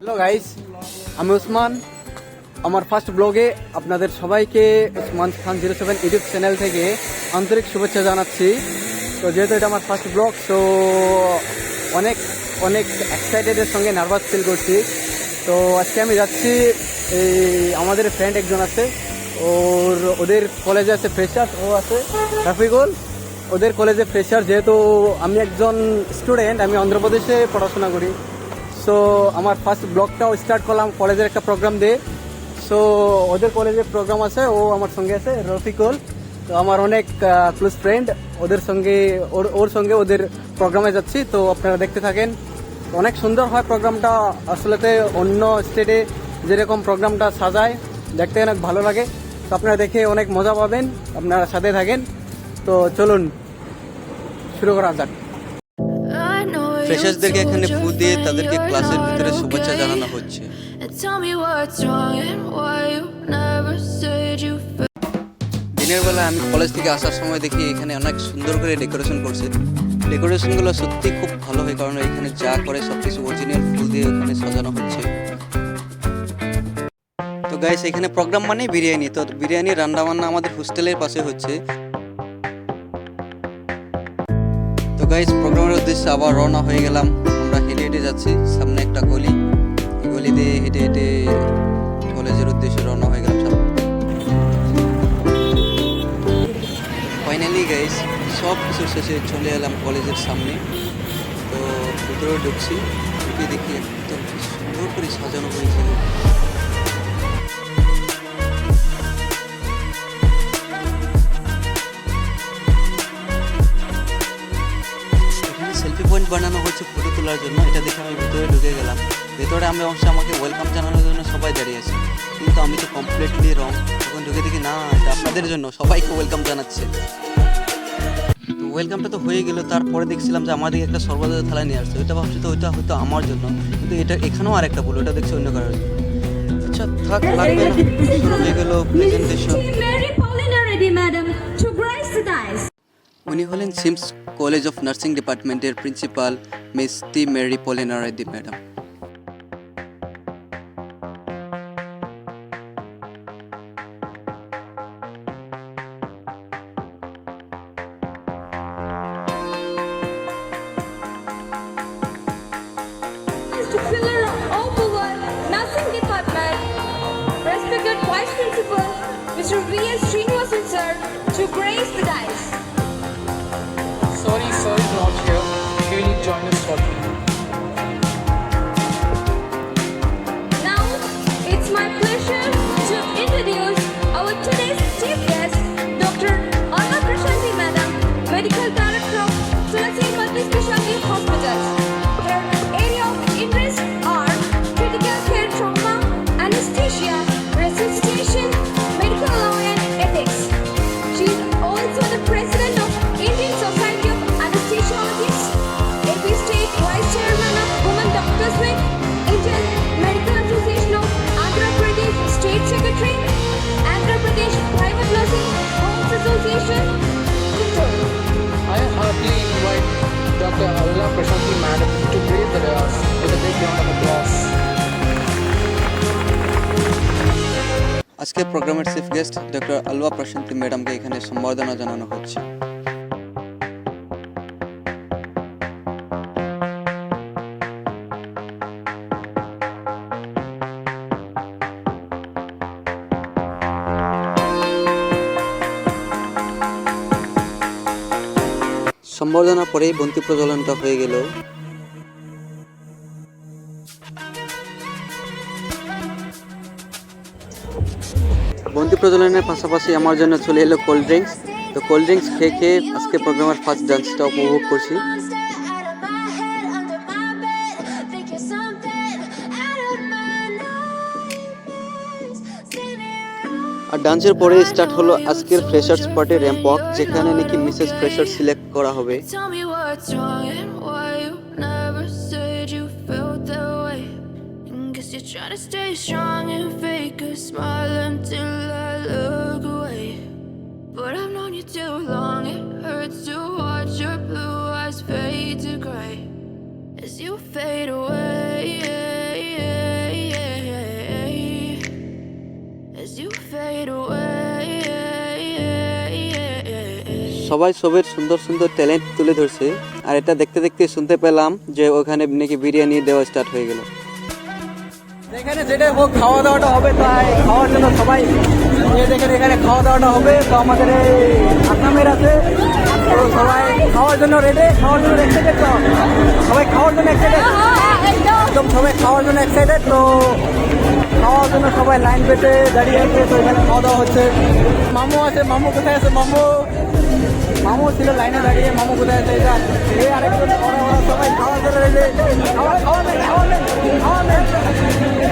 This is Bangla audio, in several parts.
হ্যালো গাইস, আমি উসমান। আমার ফার্স্ট ব্লগে আপনাদের সবাইকে উসমান খান 07 ইউটিউব চ্যানেল থেকে আন্তরিক শুভেচ্ছা জানাচ্ছি। তো যেহেতু এটা আমার ফার্স্ট ব্লগ, তো অনেক অনেক এক্সাইটেডের সঙ্গে নার্ভাস ফিল করছি। তো আজকে আমি যাচ্ছি, এই আমাদের ফ্রেন্ড একজন আছে, ওদের কলেজে আছে ফ্রেশার্স, ও আছে রাফিকুল, ওদের কলেজে ফ্রেশার। যেহেতু আমি একজন স্টুডেন্ট, আমি অন্ধ্রপ্রদেশে পড়াশোনা করি। সো আমার ফার্স্ট ব্লগটাও স্টার্ট করলাম কলেজের একটা প্রোগ্রাম দিয়ে। সো ওদের কলেজে প্রোগ্রাম আছে, ও আমার সঙ্গে আছে রফিকুল। তো আমার অনেক ক্লোজ ফ্রেন্ড, ওদের সঙ্গে ওর সঙ্গে ওদের প্রোগ্রামে যাচ্ছি। তো আপনারা দেখতে থাকেন। অনেক সুন্দর হয় প্রোগ্রামটা, আসলেতে অন্য স্টেটে যেরকম প্রোগ্রামটা সাজায় দেখতে অনেক ভালো লাগে। তো আপনারা দেখে অনেক মজা পাবেন, আপনারা সাথে থাকেন। তো চলুন শুরু করা যাক। ফ্রেশার্সদেরকে এখানে ফু দিয়ে তাদেরকে ক্লাসের ভিতরে শুভেচ্ছা জানানো হচ্ছে। দিনের বেলা আমি কলেজ থেকে আসার সময় দেখি এখানে অনেক সুন্দর করে ডেকোরেশন করছে। ডেকোরেশনগুলো সত্যি খুব ভালো হয়, কারণ এখানে যা করে সব কিছু অরিজিনাল ফুল দিয়ে ওখানে সাজানো হচ্ছে। তো গাইস, এখানে প্রোগ্রাম মানে বিরিয়ানি। তো বিরিয়ানি রান্না বান্না আমাদের হোস্টেলের পাশে হচ্ছে। তো গাইস, প্রোগ্রামের উদ্দেশ্যে আবার রওনা হয়ে গেলাম। আমরা হেঁটে হেঁটে যাচ্ছি, সামনে একটা গলি, গলি দিয়ে হেঁটে হেঁটে কলেজের উদ্দেশ্যে রওনা হয়ে গেলাম। ফাইনালি গাইস, সব কিছু শেষে চলে এলাম কলেজের সামনে। তো ভিতরে ঢুকছি, ঢুকে দেখি একদম সুন্দর করে সাজানো হয়েছে। সেলফি পয়েন্ট বানানো হচ্ছে ফটো তোলার জন্য। এটা দেখে আমি ভিতরে ঢুকে গেলাম। ভেতরে আমি অবশ্য আমাকে ওয়েলকাম জানানোর জন্য সবাই দাঁড়িয়ে আছে, কিন্তু আমি তো কমপ্লিটলি রং। তখন ঢুকে দেখি না, এটা আপনাদের জন্য, সবাইকে ওয়েলকাম জানাচ্ছে। তো ওয়েলকামটা তো হয়ে গেল। তারপরে দেখছিলাম যে আমাদেরকে একটা সর্বদা থালা নিয়ে আসছে। ওইটা ভাবছি তো ওইটা হয়তো আমার জন্য, কিন্তু এটা এখানেও আর একটা বলো, ওটা দেখছি অন্য কারোর জন্য। আচ্ছা থাক, লাগবে না। শুরু হয়ে গেল প্রেজেন্টেশন। উনি হলেন সিমস কলেজ অফ নার্সিং ডিপার্টমেন্টের principal miss T Mary Paulina Reddy madam. Pillar of Overall Nursing Department, respected Vice Principal Mr. V.S. Srinivasan sir, to grace the dice. Sorry, sir is not here. He will join us shortly. Now, it's my pleasure to introduce our today's chief guest, Dr. Anna Prashanti Madam, Medical Director of Tulasi Multi-Specialty Hospitals. Her area of interest are critical care trauma, anesthesia, resuscitation, medical law and ethics. She is also the president of Indian Society of Anesthesiologists, AP State Vice Chairman of Women Doctors Wing, Indian Medical Association of Andhra Pradesh State Secretary, Andhra Pradesh Private Nursing Homes Association, Chittoor. I heartily invite Dr. Alla Prashanti Madam to grace the dais with a big round of applause. আজকে প্রোগ্রামের চিফ গেস্ট ডক্টর আলওয়া প্রশান্তি ম্যাডামকে এখানে সম্বর্ধনা জানানো হচ্ছে। সম্বর্ধনা পরেই বন্তি প্রজ্বলনটা হয়ে গেল। বন্তি প্রজ্বলনের পাশাপাশি আমার জন্য চলে এলো কোল্ড ড্রিঙ্কস। তো কোল্ড ড্রিঙ্কস খেয়ে খেয়ে আজকে প্রোগ্রামের ফার্স্ট ডান্সটা উপভোগ করছি। আর ডান্সের পরে স্টার্ট হলো আজকের ফ্রেশার্স পার্টি র্যাম্প ওয়াক, যেখানে নাকি মিসেস ফ্রেশার সিলেক্ট করা হবে। Try to stay strong and fake a smile until I look away. But I've known you too long, it hurts to watch your blue eyes fade to gray as you fade away. সবাই সবের সুন্দর সুন্দর ট্যালেন্ট তুলে ধরছে, আর এটা দেখতে দেখতে শুনতে পেলাম যে ওখানে নাকি বিরিয়ানি দেওয়া স্টার্ট হয়ে গেল। এখানে যেটাই হোক খাওয়া দাওয়াটা হবে, তাই খাওয়ার জন্য সবাই দেখেন এখানে খাওয়া দাওয়াটা হবে। তো আমাদের এই আসামের আছে, তো সবাই খাওয়ার জন্য রেডি, খাওয়ার জন্য এক্সাইটেড, সবাই খাওয়ার জন্য এক্সাইটেড, একদম সবাই খাওয়ার জন্য এক্সাইটেড। তো খাওয়ার জন্য সবাই লাইন পেতে দাঁড়িয়ে আছে। তো এখানে খাওয়া দাওয়া হচ্ছে। মামু আছে, মামু কোথায় আছে? মামু ছিল লাইনে দাঁড়িয়ে, মামু কোথায় আছে? এটা এই আরেকজন ওরা সবাই খাওয়ার জন্য রেডি,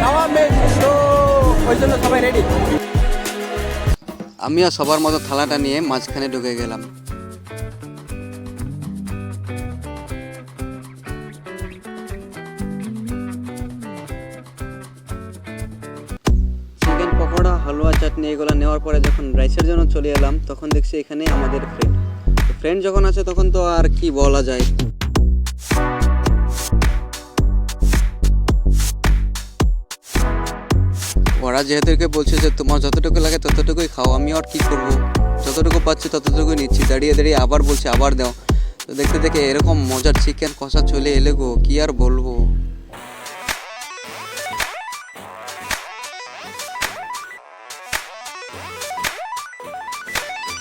খাওয়াবে, তো ওই জন্য সবাই রেডি। আমিও সবার মতো থালাটা নিয়ে মাঝখানে ঢুকে গেলাম। চিকেন পকোড়া, হালুয়া, চাটনি এগুলো নেওয়ার পরে যখন রাইসের জন্য চলে এলাম, তখন দেখছি এখানে আমাদের ফ্রেন্ড যখন আছে তখন তো আর কি বলা যায়। ওরা যেহেতু বলছে যে তোমার যতটুকু লাগে ততটুকুই খাও, আমি আর কি করব, যতটুকু পাচ্ছি ততটুকুই নিচ্ছি। দাঁড়িয়ে দাঁড়িয়ে আবার বলছে আবার দাও। তো দেখতে দেখে এরকম মজার চিকেন কষা চলে এলে গো, কি আর বলবো।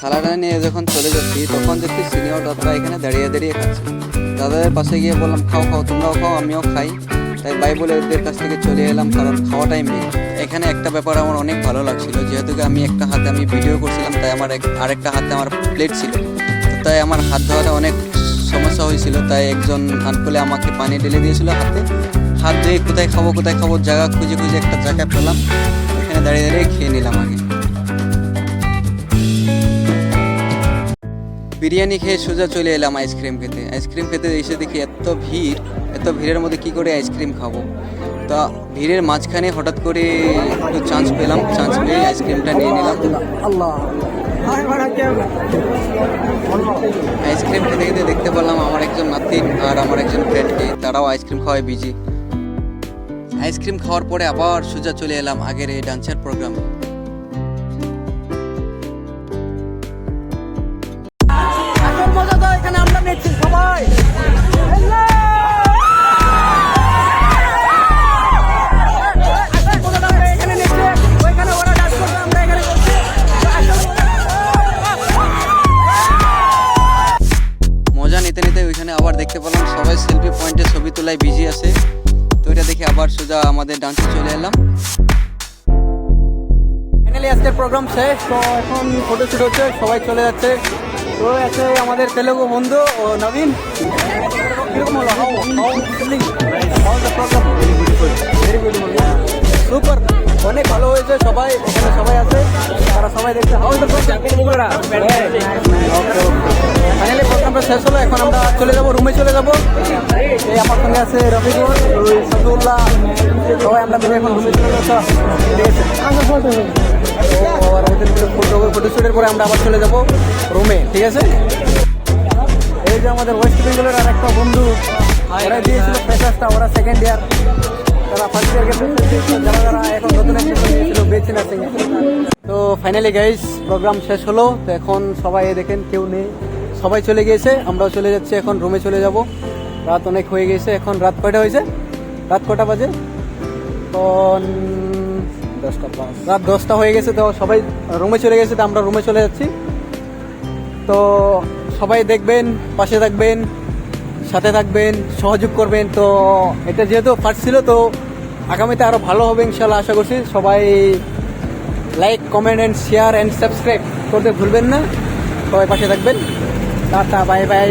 থালাটা নিয়ে যখন চলে যাচ্ছি তখন দেখছি সিনিয়র দাদারা এখানে দাঁড়িয়ে দাঁড়িয়ে খাচ্ছে। দাদাদের পাশে গিয়ে বললাম খাও খাও, তোমরাও খাও আমিও খাই। তাই বাই বলে ওদের কাছ থেকে চলে এলাম, কারণ খাওয়াটাই মেন। এখানে একটা ব্যাপার আমার অনেক ভালো লাগছিল, যেহেতু আমি একটা হাতে আমি ভিডিও করছিলাম, তাই আমার আরেকটা হাতে আমার প্লেট ছিল। তাই আমার হাত ধোয়াটা অনেক সমস্যা হয়েছিল। তাই একজন আনকুলে আমাকে পানি ঢেলে দিয়েছিল হাতে। হাত ধুয়ে কোথায় খাবো জায়গা খুঁজে একটা জায়গা পেলাম, এখানে দাঁড়িয়ে দাঁড়িয়ে খেয়ে নিলাম আগে। বিরিয়ানি খেয়ে সোজা চলে এলাম আইসক্রিম খেতে এসে দেখি এত ভিড়ের মধ্যে কি করে আইসক্রিম খাবো। তা ভিড়ের মাঝখানে হঠাৎ করে একটু চান্স পেয়ে আইসক্রিমটা নিয়ে নিলাম। আইসক্রিম খেতে খেতে দেখতে পেলাম আমার একজন নাতিন আর আমার একজন ফ্রেন্ডকে, তারাও আইসক্রিম খাওয়ায় বিজি। আইসক্রিম খাওয়ার পরে আবার সোজা চলে এলাম আগের এই ডান্সের প্রোগ্রামে। এখানে আমরা নিচ্ছি সবাই, এখানে নিচ্ছে, ওইখানে ওরা ডান্স করবে, আমরা এখানে করছি। মজা নিতে নিতে ওইখানে আবার দেখতে পেলাম সবাই সেলফি পয়েন্টে ছবি তোলায় বিজি আছে। তো এটা দেখে আবার সোজা আমাদের ডান্সে চলে এলাম। ফাইনালি আজকের প্রোগ্রাম শেষ, তো এখন ফটোশুট হচ্ছে, সবাই চলে যাচ্ছে। তো আছে আমাদের তেলেগু বন্ধু ও নবীন। কিরকম হলো? ভেরি গুড, সুপার, অনেক ভালো হয়েছে। সবাই এখানে সবাই আছে, তারা সবাই দেখছে। ফাইনালি প্রোগ্রামটা শেষ হলো, এখন আমরা চলে যাবো, রুমে চলে যাবো। এই আমার সঙ্গে আছে রফিকুল, সাদুল্লাহ, সবাই আমরা মিলে এখন রুমে চলে যাবো। আর ওদের ফটোশুটের পরে আমরা আবার চলে যাবো রুমে, ঠিক আছে? এই যে আমাদের ওয়েস্ট বেঙ্গলের আর একটা বন্ধু, ওরা দিয়েছিল ফ্রেশার্সটা, ওরা সেকেন্ড ইয়ার, তারা ফার্স্ট ইয়ারকে যারা এখন নতুন দিয়েছিল বেছে নার্সিং। তো ফাইনালি গাইস প্রোগ্রাম শেষ হলো। তো এখন সবাই দেখেন কেউ নেই, সবাই চলে গিয়েছে, আমরাও চলে যাচ্ছি, এখন রুমে চলে যাব। রাত অনেক হয়ে গেছে, এখন রাত কয়টা হয়েছে? রাত কটা বাজে? এখন রাত 10টা হয়ে গেছে। তো সবাই রুমে চলে গেছে, তো আমরা রুমে চলে যাচ্ছি। তো সবাই দেখবেন, পাশে থাকবেন, সাথে থাকবেন, সহযোগ করবেন। তো এটা যেহেতু ফার্স্ট ছিল, তো আগামীতে আরও ভালো হবে ইনশাল্লাহ আশা করছি। সবাই like, comment and share and subscribe করতে ভুলবেন না। সবাই পাশে থাকবেন। Tata, bye bye.